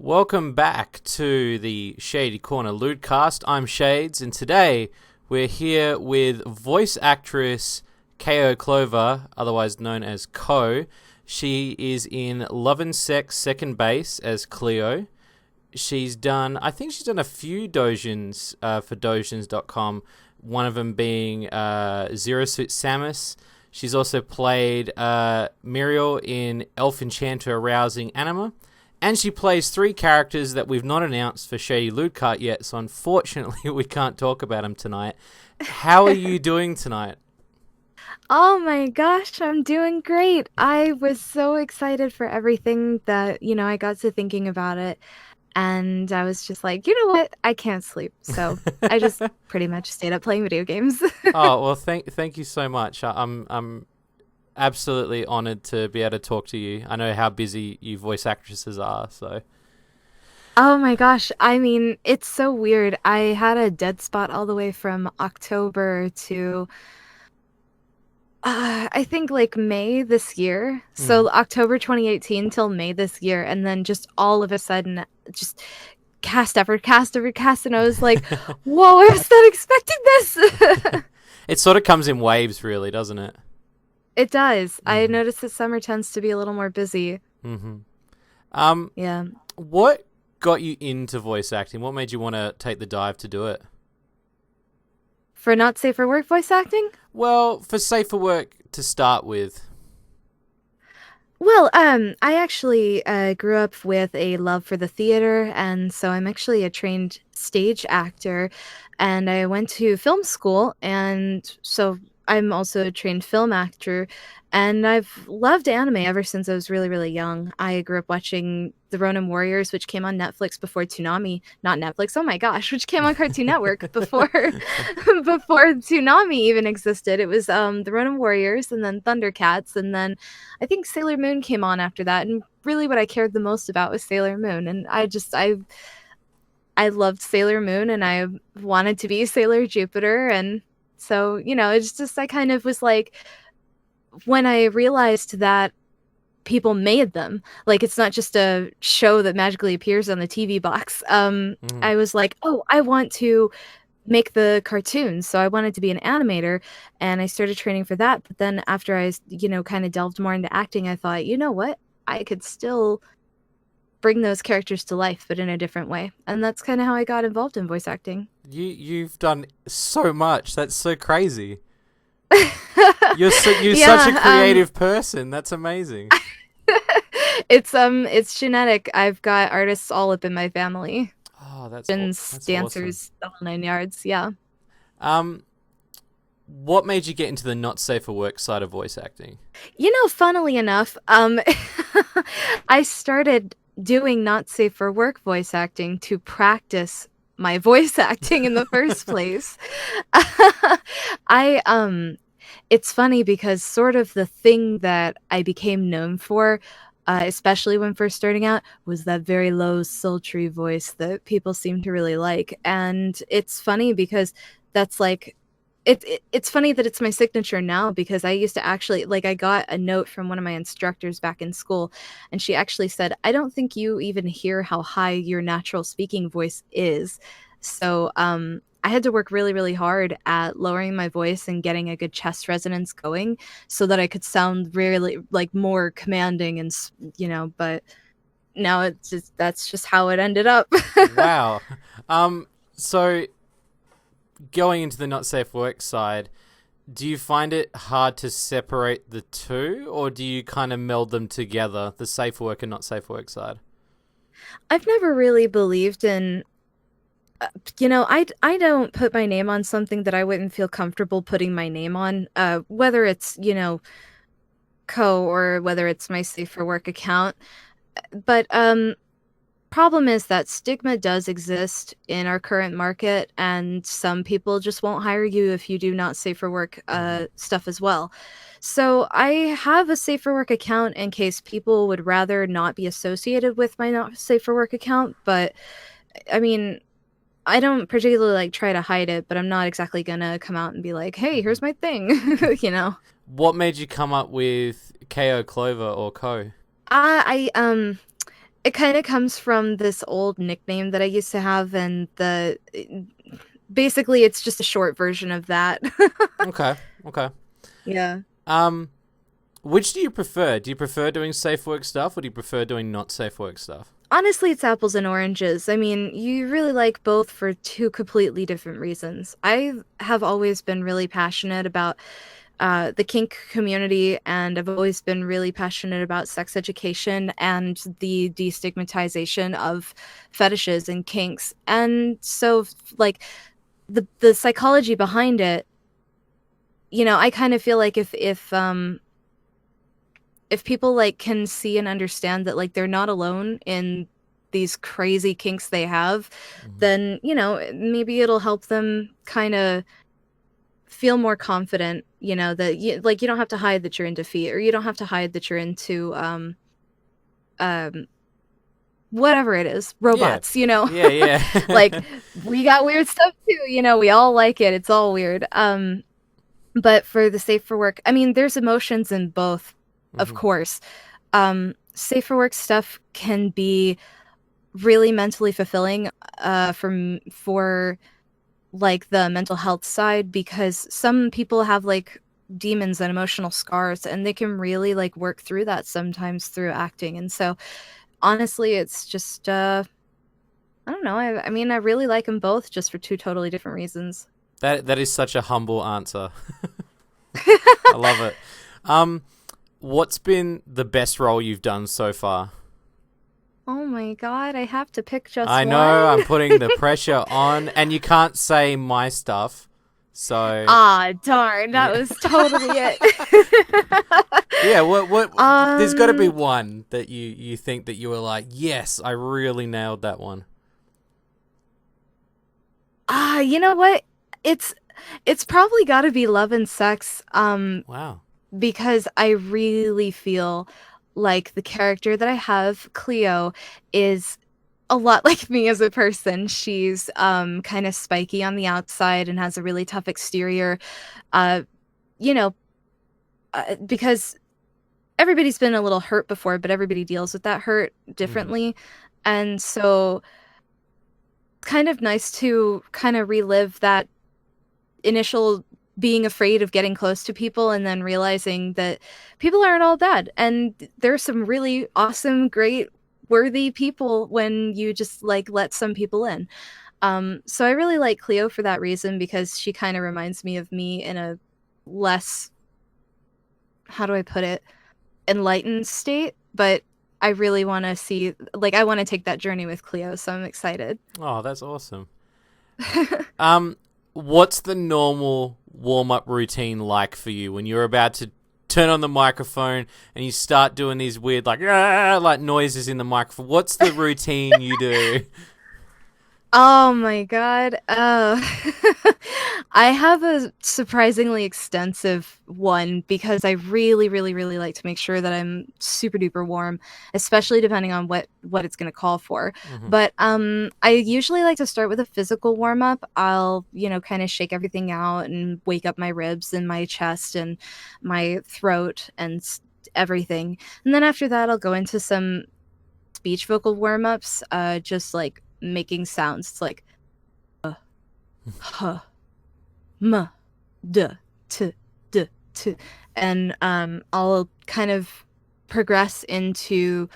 Welcome back to the Shady Corner Lewdcast. I'm Shades, and today we're here with voice actress Ko Clover, otherwise known as Ko. She is in Love and Sex Second Base as Cleo. I think she's done a few dojins for dojins.com, one of them being Zero Suit Samus. She's also played Muriel in Elf Enchanter Arousing Anima. And she plays three characters that we've not announced for Shady Lewdcast yet, so unfortunately we can't talk about them tonight. How are you doing tonight? Oh my gosh, I'm doing great. I was so excited for everything that, I got to thinking about it. And I was just like, you know what? I can't sleep. So I just pretty much stayed up playing video games. Oh, well, thank you so much. I'm absolutely honored to be able to talk to you. I know how busy you voice actresses are, so. Oh my gosh. I mean, it's so weird. I had a dead spot all the way from October to I think like May this year. Mm. So October 2018 till May this year. And then just all of a sudden, just cast after cast after cast. And I was like, whoa, I was not expecting this. It sort of comes in waves, really, doesn't it? It does. I Mm-hmm. noticed that summer tends to be a little more busy. Mm-hmm. Um, Yeah. what got you into voice acting? What made you want to take the dive to do it? For not safe for work voice acting? Well, for safer work to start with. Well, I actually grew up with a love for the theater, and so I'm actually a trained stage actor, and I went to film school, and so I'm also a trained film actor, and I've loved anime ever since I was really, really young. I grew up watching The Ronin Warriors, which came on Netflix before Toonami, not Netflix, oh my gosh, which came on Cartoon Network before before Toonami even existed. It was The Ronin Warriors, and then Thundercats, and then I think Sailor Moon came on after that, and really what I cared the most about was Sailor Moon, and I loved Sailor Moon, and I wanted to be Sailor Jupiter, and so it's just I kind of was like when I realized that people made them, like it's not just a show that magically appears on the TV box. Mm. I was like, oh, I want to make the cartoons. So I wanted to be an animator and I started training for that. But then after I, kind of delved more into acting, I thought, you know what? I could still bring those characters to life, but in a different way. And that's kind of how I got involved in voice acting. You've done so much. That's so crazy. You're such a Yeah, creative person. That's amazing. it's genetic. I've got artists all up in my family. Oh, Musicians, that's awesome. dancers, the whole nine yards. Yeah. Um, what made you get into the not safe for work side of voice acting? Funnily enough, I started doing not safe for work voice acting to practice my voice acting in the first place. I it's funny because sort of the thing that I became known for, especially when first starting out, was that very low, sultry voice that people seem to really like. And it's funny because that's like it's funny that it's my signature now because I used to actually like I got a note from one of my instructors back in school and she actually said, "I don't think you even hear how high your natural speaking voice is." So, I had to work really, really hard at lowering my voice and getting a good chest resonance going so that I could sound really like more commanding and but now that's just how it ended up. Wow. So going into the not safe work side, do you find it hard to separate the two, or do you kind of meld them together, the safe work and not safe work side? I've never really believed in I don't put my name on something that I wouldn't feel comfortable putting my name on, whether it's, Co or whether it's my Safe for Work account. But problem is that stigma does exist in our current market, and some people just won't hire you if you do not Safe for Work Mm-hmm. stuff as well. So I have a Safe for Work account in case people would rather not be associated with my not Safe for Work account, but I mean, I don't particularly like try to hide it, but I'm not exactly gonna come out and be like, "Hey, Mm-hmm. here's my thing," you know. What made you come up with KO Clover or Co? I It kind of comes from this old nickname that I used to have, and basically it's just a short version of that. Okay. Okay. Yeah. Um, which do you prefer? Do you prefer doing safe work stuff, or do you prefer doing not safe work stuff? Honestly, it's apples and oranges. I mean, you really like both for two completely different reasons. I have always been really passionate about the kink community, and I've always been really passionate about sex education and the destigmatization of fetishes and kinks. And so, like, the psychology behind it, I kind of feel like if people like can see and understand that like they're not alone in these crazy kinks they have, Mhm. then maybe it'll help them kind of feel more confident, that you don't have to hide that you're into feet, or you don't have to hide that you're into um whatever it is, Yeah. robots. Yeah. Yeah. Like, we got weird stuff too, we all like it, it's all weird. But for the safe for work, I mean, there's emotions in both, of Mhm. course. Safe for work stuff can be really mentally fulfilling for like the mental health side, because some people have like demons and emotional scars, and they can really like work through that sometimes through acting. And so honestly, it's just I don't know. I mean, I really like them both, just for two totally different reasons. That is such a humble answer. I love it. Um, what's been the best role you've done so far? Oh my god, I have to pick just I one? know I'm putting the pressure on, and you can't say my stuff. So Ah, darn, that yeah, was totally it. yeah. What? There's got to be um, one that you think that you were like, yes, I really nailed that one. you know what? It's it's probably got to be Love and Sex, Wow. because I really feel like the character that I have, Cleo, is a lot like me as a person. She's kind of spiky on the outside and has a really tough exterior. Uh, you know, because everybody's been a little hurt before, but everybody deals with that hurt Hmm. differently. And so, kind of nice to kind of relive that initial being afraid of getting close to people, and then realizing that people aren't all bad. And there's some really awesome, great, worthy people when you just like let some people in. So I really like Cleo for that reason, because she kind of reminds me of me in a less, how do I put it, enlightened state. But I really want to see, like, I want to take that journey with Cleo, so I'm excited. Oh, that's awesome. Um, what's the normal warm up routine like for you when you're about to turn on the microphone and you start doing these weird like noises in the microphone? What's the routine you do? Oh my god. I have a surprisingly extensive one, because I really, really, really like to make sure that I'm super duper warm, especially depending on what it's gonna call for. Hmm. But I usually like to start with a physical warm up. I'll, kind of shake everything out and wake up my ribs and my chest and my throat and everything. And then after that, I'll go into some speech vocal warm ups, just like making sounds. It's like huh, m, d, t, d, t, and I'll kind of progress into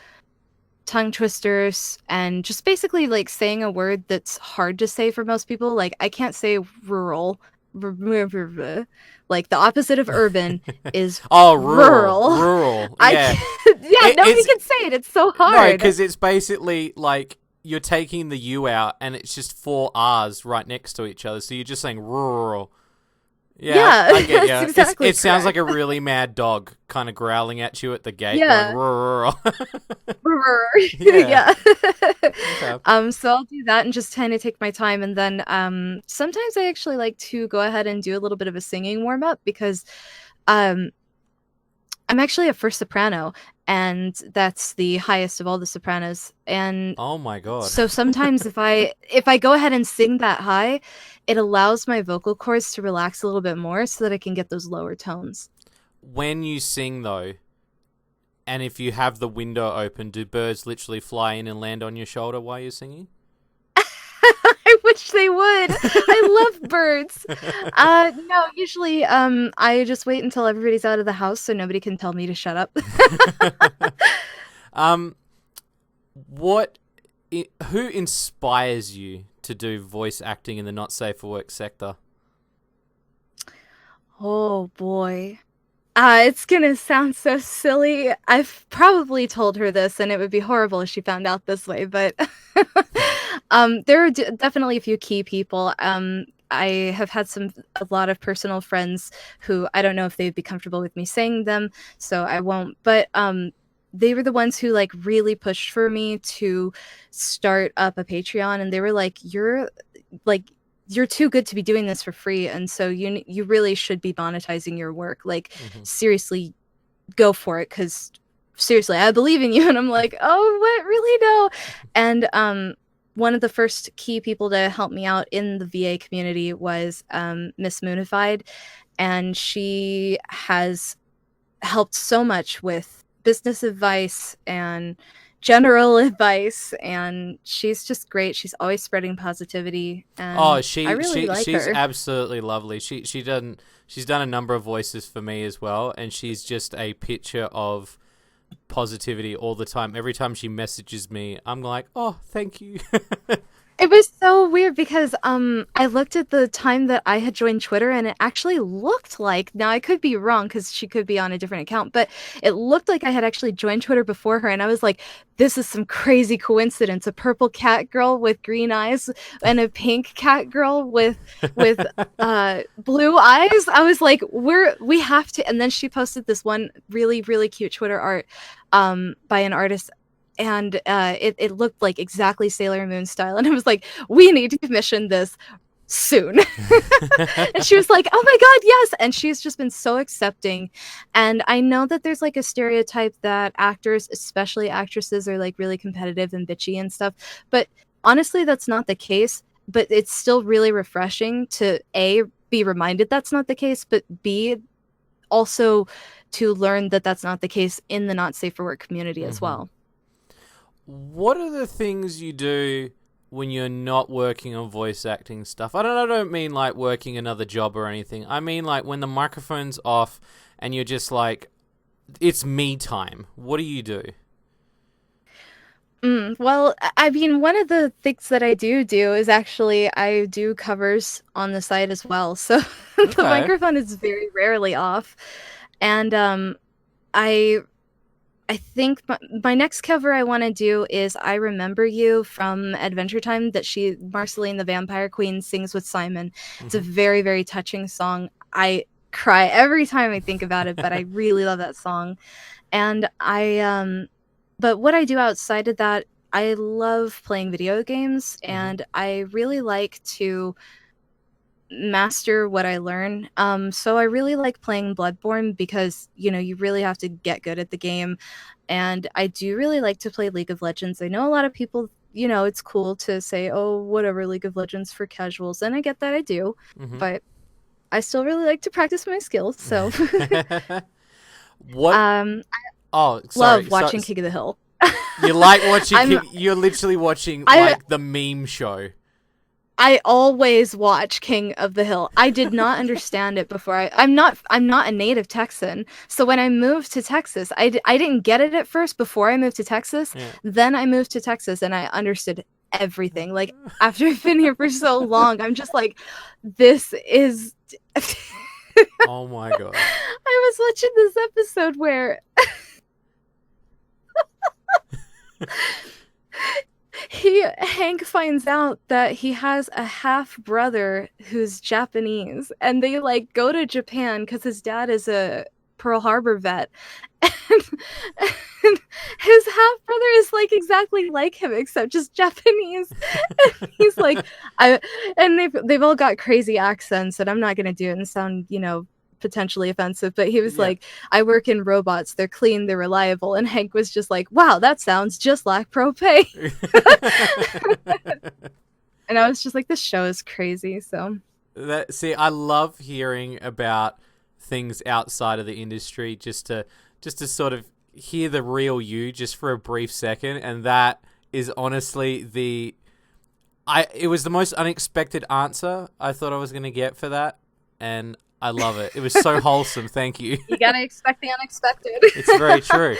tongue twisters and just basically like saying a word that's hard to say for most people. Like, I can't say rural. Like, the opposite of urban is Oh, rural, rural. rural. I Yeah, can't, yeah, nobody it's can say it. It's so no, hard. because it's basically like you're taking the U out and it's just four R's right next to each other. So you're just saying rural. Yeah, Yeah, I get that's you. exactly It sounds like correct. a really mad dog kind of growling at you at the gate, going Yeah. rural. Yeah. Yeah. Okay. So I'll do that and just kind of take my time. And then sometimes I actually like to go ahead and do a little bit of a singing warm up, because um, I'm actually a first soprano, and that's the highest of all the sopranos. And Oh my god. so sometimes if I go ahead and sing that high, it allows my vocal cords to relax a little bit more so that I can get those lower tones. When you sing though, And if you have the window open, do birds literally fly in and land on your shoulder while you're singing? I wish they would. I love birds. No, usually I just wait until everybody's out of the house so nobody can tell me to shut up. um, who inspires you to do voice acting in the not safe for work sector? Oh boy. It's gonna sound so silly. I've probably told her this, and it would be horrible if she found out this way, but there are definitely a few key people. I have had a lot of personal friends who I don't know if they'd be comfortable with me saying them, so I won't. But they were the ones who like really pushed for me to start up a Patreon, and they were like, like you're too good to be doing this for free, and so you really should be monetizing your work. Like seriously, go for it, because seriously, I believe in you. And I'm like, oh, what, really? No. And one of the first key people to help me out in the VA community was Miss Moonified, and she has helped so much with business advice and general advice, and she's just great. She's always spreading positivity, and I really like she's her. Absolutely lovely. She's done a number of voices for me as well, and she's just a picture of positivity all the time. Every time she messages me, I'm like, oh, thank you. It was so weird because I looked at the time that I had joined Twitter, and it actually looked like, now I could be wrong because she could be on a different account, but it looked like I had actually joined Twitter before her, and I was like, this is some crazy coincidence. A purple cat girl with green eyes and a pink cat girl with blue eyes. I was like, we have to. And then she posted this one really, really cute Twitter art by an artist, and it looked like exactly Sailor Moon style, and I was like, we need to commission this soon. And she was like, oh my god, yes. And she's just been so accepting. And I know that there's like a stereotype that actors, especially actresses, are like really competitive and bitchy and stuff, but honestly that's not the case. But it's still really refreshing to A, be reminded that's not the case, but B, also to learn that that's not the case in the not safe for work community as well. What are the things you do when you're not working on voice acting stuff? I don't mean like working another job or anything. I mean like when the microphone's off and you're just like, it's me time. What do you do? Well, I mean, one of the things that I do is actually I do covers on the side as well. So the microphone is very rarely off. And I think my next cover I want to do is I Remember You from Adventure Time that Marceline the Vampire Queen sings with Simon. It's a very, very touching song. I cry every time I think about it, but I really love that song. And but what I do outside of that, I love playing video games, and I really like to master what I learn. So I really like playing Bloodborne because, you really have to get good at the game. And I do really like to play League of Legends. I know a lot of people, it's cool to say, oh, whatever, League of Legends for casuals. And I get that, I do. But I still really like to practice my skills. So what? I love watching King of the Hill. You like watching you're literally watching like the meme show. I always watch King of the Hill. I did not understand it before. I'm not a native Texan. So when I moved to Texas, I didn't get it at first before I moved to Texas. Yeah. Then I moved to Texas and I understood everything. Like after I've been here for so long, I'm just like, this is oh my god. I was watching this episode where Hank finds out that he has a half brother who's Japanese, and they like go to Japan because his dad is a Pearl Harbor vet, and his half brother is like exactly like him except just Japanese. And he's like, they've all got crazy accents, and I'm not gonna do it and sound potentially offensive, but he was like, I work in robots, they're clean, they're reliable. And Hank was just like, wow, that sounds just like propane. And I was just like, this show is crazy. So I love hearing about things outside of the industry just to sort of hear the real you just for a brief second, and that is honestly it was the most unexpected answer I thought I was going to get for that, and I love it. It was so wholesome. Thank you. You gotta expect the unexpected. It's very true.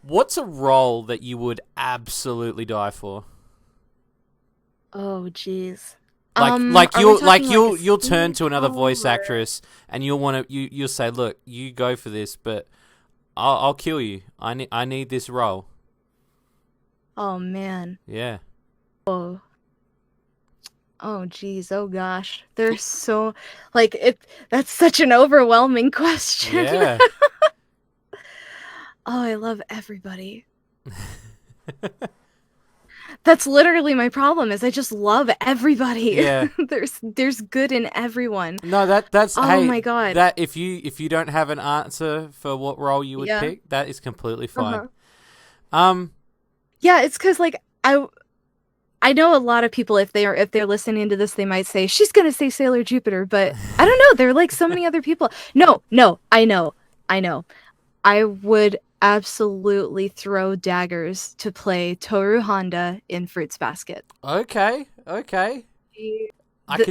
What's a role that you would absolutely die for? Oh, jeez. You'll turn to another voice over. actress and you'll say, look, you go for this, but I'll kill you. I need this role. Oh man. Yeah. Oh. Oh geez. Oh gosh. There's so like it. That's such an overwhelming question. Yeah. Oh, I love everybody. That's literally my problem. Is I just love everybody. Yeah. there's good in everyone. No, that's Oh hey, my god. that if you don't have an answer for what role you would pick, that is completely fine. Yeah, it's because like I know a lot of people if they're listening to this, they might say she's gonna say Sailor Jupiter, but I don't know. There are like so many other people. No, I know. I would absolutely throw daggers to play Toru Honda in Fruits Basket. Okay.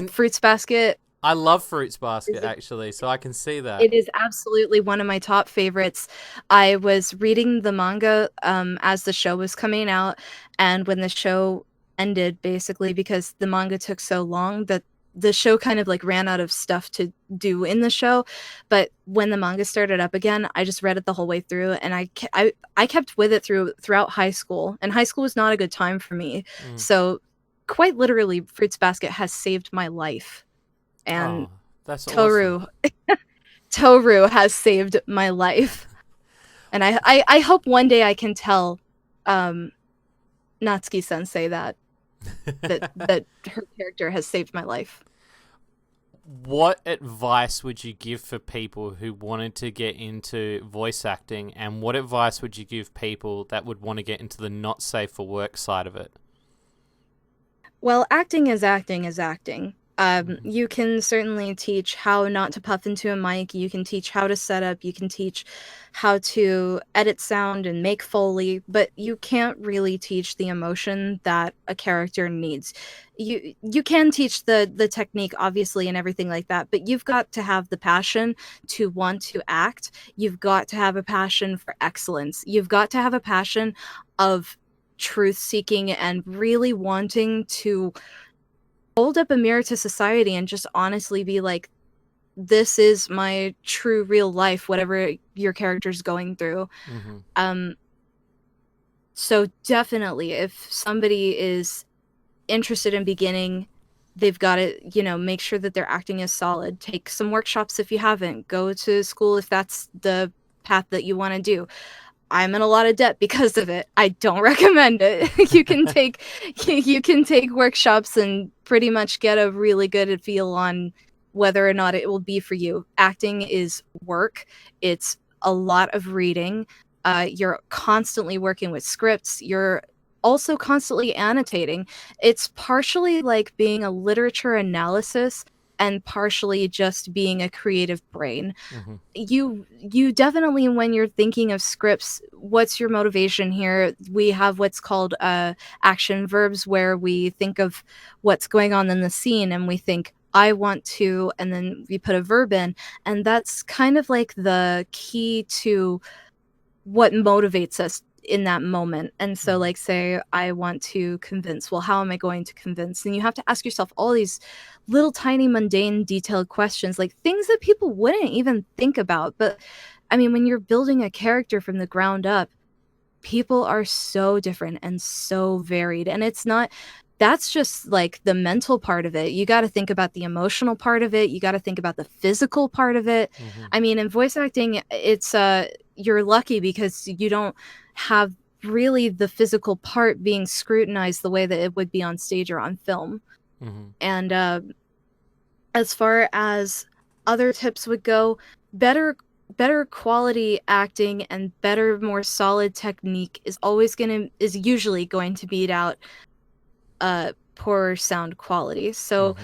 Fruits Basket. I love Fruits Basket actually, so I can see that. It is absolutely one of my top favorites. I was reading the manga as the show was coming out, and when the show ended, basically because the manga took so long that the show kind of like ran out of stuff to do in the show. But when the manga started up again, I just read it the whole way through, and I kept with it throughout high school, and high school was not a good time for me. So quite literally, Fruits Basket has saved my life. And that's Toru awesome. Toru has saved my life. And I hope one day I can tell Natsuki sensei that her character has saved my life. What advice would you give for people who wanted to get into voice acting, and what advice would you give people that would want to get into the not safe for work side of it? Well, acting is acting. You can certainly teach how not to puff into a mic. You can teach how to set up. You can teach how to edit sound and make Foley, but you can't really teach the emotion that a character needs. You can teach the technique, obviously, and everything like that, but you've got to have the passion to want to act. You've got to have a passion for excellence. You've got to have a passion of truth-seeking and really wanting to hold up a mirror to society and just honestly be like, this is my true real life, whatever your character's going through. So definitely, if somebody is interested in beginning, they've got to, make sure that their acting is solid. Take some workshops if you haven't. Go to school if that's the path that you want to do. I'm in a lot of debt because of it. I don't recommend it. you can take workshops and pretty much get a really good feel on whether or not it will be for you. Acting is work. It's a lot of reading. You're constantly working with scripts. You're also constantly annotating. It's partially like being a literature analysis and partially just being a creative brain. You definitely, when you're thinking of scripts, what's your motivation here? We have what's called action verbs, where we think of what's going on in the scene and we think, I want to, and then we put a verb in, and that's kind of like the key to what motivates us in that moment. And so, like, say I want to convince, well, how am I going to convince? And you have to ask yourself all these little tiny mundane detailed questions, like things that people wouldn't even think about. But I mean, when you're building a character from the ground up, people are so different and so varied, and that's just like the mental part of it. You got to think about the emotional part of it. You got to think about the physical part of it. I mean, in voice acting, it's you're lucky because you don't have really the physical part being scrutinized the way that it would be on stage or on film. And as far as other tips would go, better quality acting and better, more solid technique is usually going to beat out poorer sound quality. So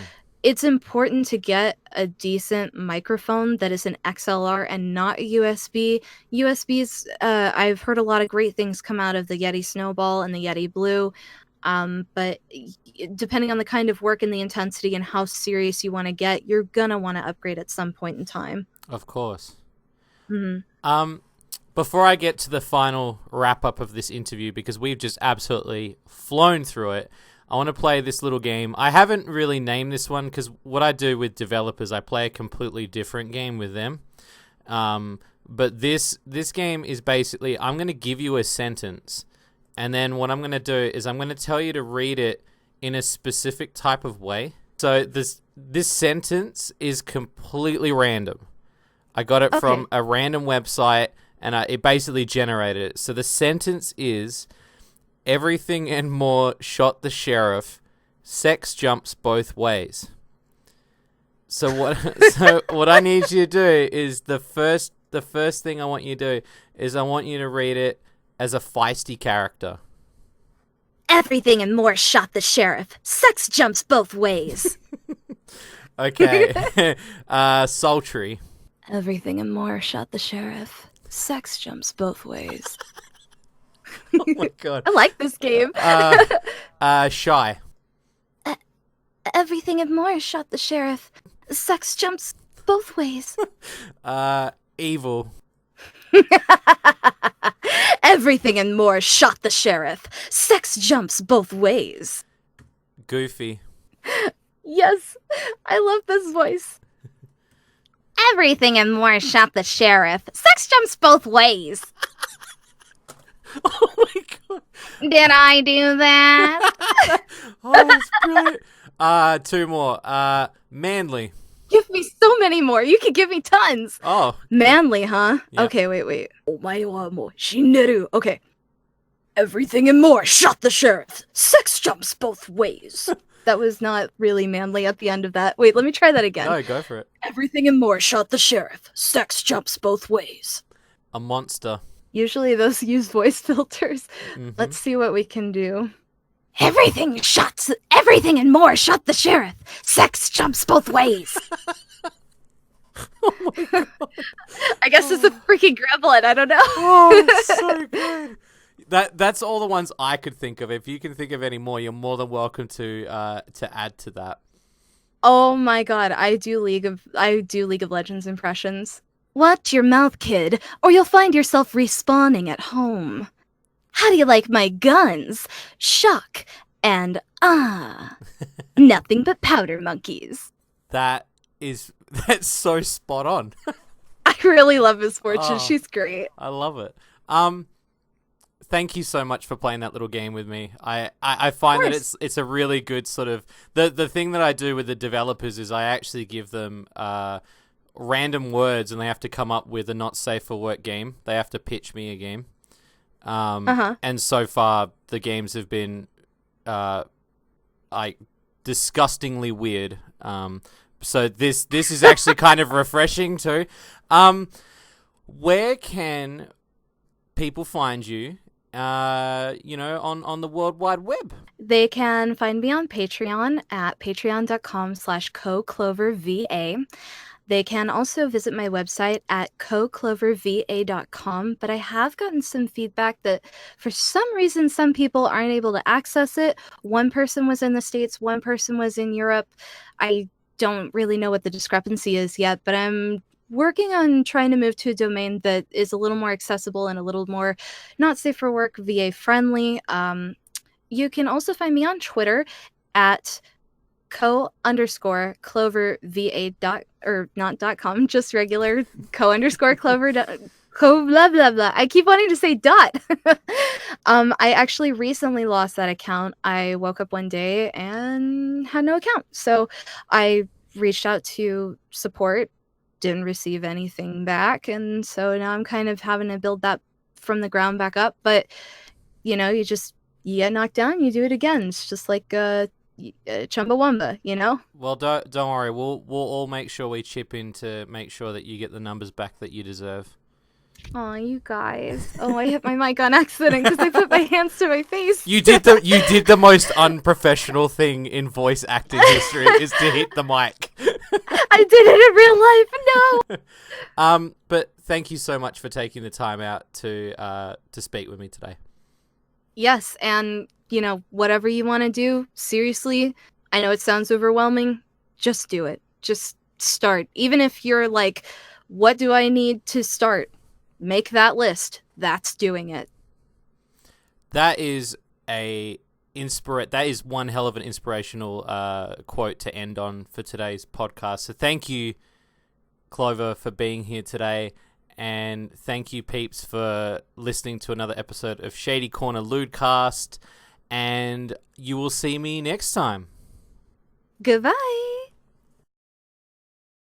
it's important to get a decent microphone that is an XLR and not a USB. USBs, I've heard a lot of great things come out of the Yeti Snowball and the Yeti Blue, but depending on the kind of work and the intensity and how serious you want to get, you're gonna want to upgrade at some point in time. Of course. Mm-hmm. Before I get to the final wrap-up of this interview, because we've just absolutely flown through it, I want to play this little game. I haven't really named this one because what I do with developers, I play a completely different game with them. But this game is basically, I'm going to give you a sentence, and then what I'm going to do is I'm going to tell you to read it in a specific type of way. So this sentence is completely random. I got it from a random website, and it basically generated it. So the sentence is... Everything and more shot the sheriff. Sex jumps both ways. So what I need you to do is the first thing I want you to do is I want you to read it as a feisty character. Everything and more shot the sheriff. Sex jumps both ways. Okay. Sultry. Everything and more shot the sheriff. Sex jumps both ways. Oh my god. I like this game. Shy. Everything and more shot the sheriff. Sex jumps both ways. Evil. Everything and more shot the sheriff. Sex jumps both ways. Goofy. Yes, I love this voice. Everything and more shot the sheriff. Sex jumps both ways. Oh my god. Did I do that? Oh, that's brilliant. Two more. Manly. Give me so many more. You could give me tons. Oh. Manly, huh? Yeah. Okay, wait. Omae wa mo shineru. Okay. Everything and more shot the sheriff. Sex jumps both ways. That was not really manly at the end of that. Wait, let me try that again. No, go for it. Everything and more shot the sheriff. Sex jumps both ways. A monster. Usually those use voice filters. Mm-hmm. Let's see what we can do. Everything and more shot the sheriff. Sex jumps both ways. Oh my god. I guess it's a freaking gremlin. I don't know. Oh, it's so good. That's all the ones I could think of. If you can think of any more, you're more than welcome to add to that. Oh my god, I do League of Legends impressions. Watch your mouth, kid, or you'll find yourself respawning at home. How do you like my guns? Shock and nothing but powder monkeys. That's so spot on. I really love Miss Fortune. Oh, She's great. I love it. Thank you so much for playing that little game with me. I find that it's a really good sort of... The thing that I do with the developers is I actually give them random words and they have to come up with a not safe for work game. They have to pitch me a game. And so far, the games have been disgustingly weird. So this is actually kind of refreshing too. Where can people find you? On the World Wide Web. They can find me on Patreon at patreon.com/Ko Clover VA. They can also visit my website at kocloverva.com, but I have gotten some feedback that for some reason some people aren't able to access it. One person was in the States, one person was in Europe. I don't really know what the discrepancy is yet, but I'm working on trying to move to a domain that is a little more accessible and a little more not safe for work, VA friendly. You can also find me on Twitter at ko_clover_va.com, just regular ko_clover. Ko blah blah blah. I keep wanting to say dot. I actually recently lost that account. I woke up one day and had no account. So I reached out to support, didn't receive anything back, and so now I'm kind of having to build that from the ground back up. But you get knocked down, you do it again. It's just like Chumbawamba, Well, don't worry. We'll all make sure we chip in to make sure that you get the numbers back that you deserve. Oh, you guys. Oh, I hit my mic on accident because I put my hands to my face. You did the most unprofessional thing in voice acting history is to hit the mic. I did it in real life. No. But thank you so much for taking the time out to speak with me today. Yes, and whatever you want to do, seriously, I know it sounds overwhelming. Just do it. Just start. Even if you're like, what do I need to start? Make that list. That's doing it. That is that is one hell of an inspirational quote to end on for today's podcast. So thank you, Clover, for being here today. And thank you, peeps, for listening to another episode of Shady Corner Lewdcast. And you will see me next time. Goodbye.